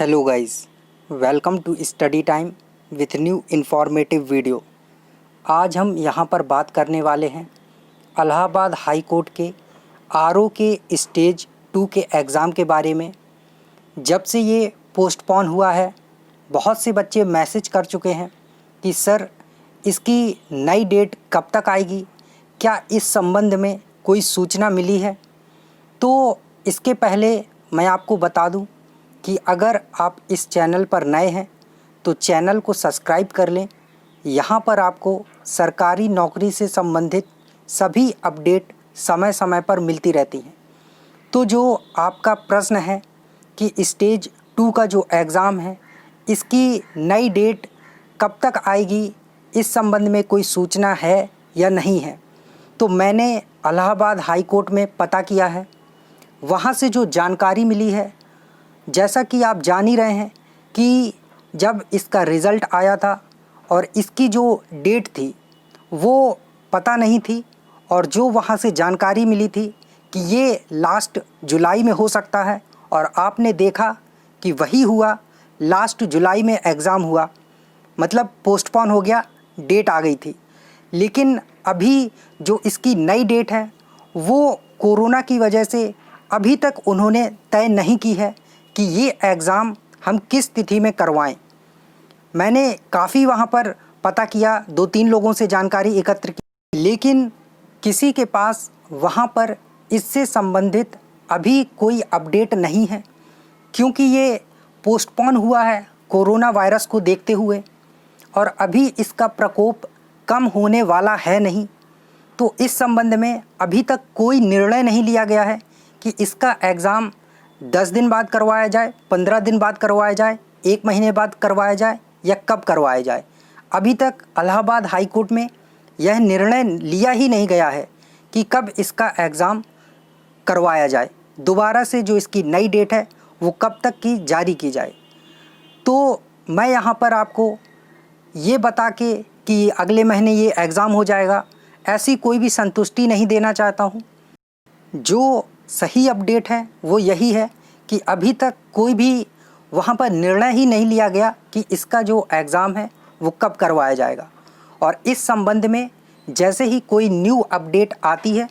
Hello guys, welcome to study time with new informative video. आज हम यहाँ पर बात करने वाले हैं इलाहाबाद हाई कोर्ट के आरओ के स्टेज 2 के एग्ज़ाम के बारे में। जब से ये पोस्टपोन हुआ है, बहुत से बच्चे मैसेज कर चुके हैं कि सर इसकी नई डेट कब तक आएगी, क्या इस संबंध में कोई सूचना मिली है। तो इसके पहले मैं आपको बता दूं कि अगर आप इस चैनल पर नए हैं तो चैनल को सब्सक्राइब कर लें। यहाँ पर आपको सरकारी नौकरी से संबंधित सभी अपडेट समय समय पर मिलती रहती हैं। तो जो आपका प्रश्न है कि स्टेज 2 का जो एग्ज़ाम है इसकी नई डेट कब तक आएगी, इस संबंध में कोई सूचना है या नहीं है, तो मैंने इलाहाबाद हाई कोर्ट में पता किया है। वहाँ से जो जानकारी मिली है, जैसा कि आप जान ही रहे हैं कि जब इसका रिज़ल्ट आया था और इसकी जो डेट थी वो पता नहीं थी, और जो वहाँ से जानकारी मिली थी कि ये लास्ट जुलाई में हो सकता है, और आपने देखा कि वही हुआ। लास्ट जुलाई में एग्ज़ाम हुआ, मतलब पोस्टपोन हो गया, डेट आ गई थी। लेकिन अभी जो इसकी नई डेट है वो कोरोना की वजह से अभी तक उन्होंने तय नहीं की है कि ये एग्ज़ाम हम किस तिथि में करवाएं। मैंने काफ़ी वहाँ पर पता किया, 2-3 लोगों से जानकारी एकत्र की, लेकिन किसी के पास वहाँ पर इससे संबंधित अभी कोई अपडेट नहीं है, क्योंकि ये पोस्टपोन हुआ है कोरोना वायरस को देखते हुए, और अभी इसका प्रकोप कम होने वाला है नहीं। तो इस संबंध में अभी तक कोई निर्णय नहीं लिया गया है कि इसका एग्ज़ाम 10 दिन बाद करवाया जाए, 15 दिन बाद करवाया जाए, 1 महीने बाद करवाया जाए, या कब करवाया जाए। अभी तक इलाहाबाद हाई कोर्ट में यह निर्णय लिया ही नहीं गया है कि कब इसका एग्ज़ाम करवाया जाए। दोबारा से जो इसकी नई डेट है वो कब तक की जारी की जाए। तो मैं यहाँ पर आपको ये बता के कि अगले महीने ये एग्ज़ाम हो जाएगा, ऐसी कोई भी संतुष्टि नहीं देना चाहता हूँ। जो सही अपडेट है वो यही है कि अभी तक कोई भी वहाँ पर निर्णय ही नहीं लिया गया कि इसका जो एग्ज़ाम है वो कब करवाया जाएगा। और इस संबंध में जैसे ही कोई न्यू अपडेट आती है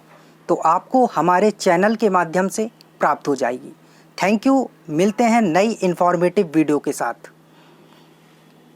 तो आपको हमारे चैनल के माध्यम से प्राप्त हो जाएगी। Thank you. मिलते हैं नई इन्फॉर्मेटिव वीडियो के साथ।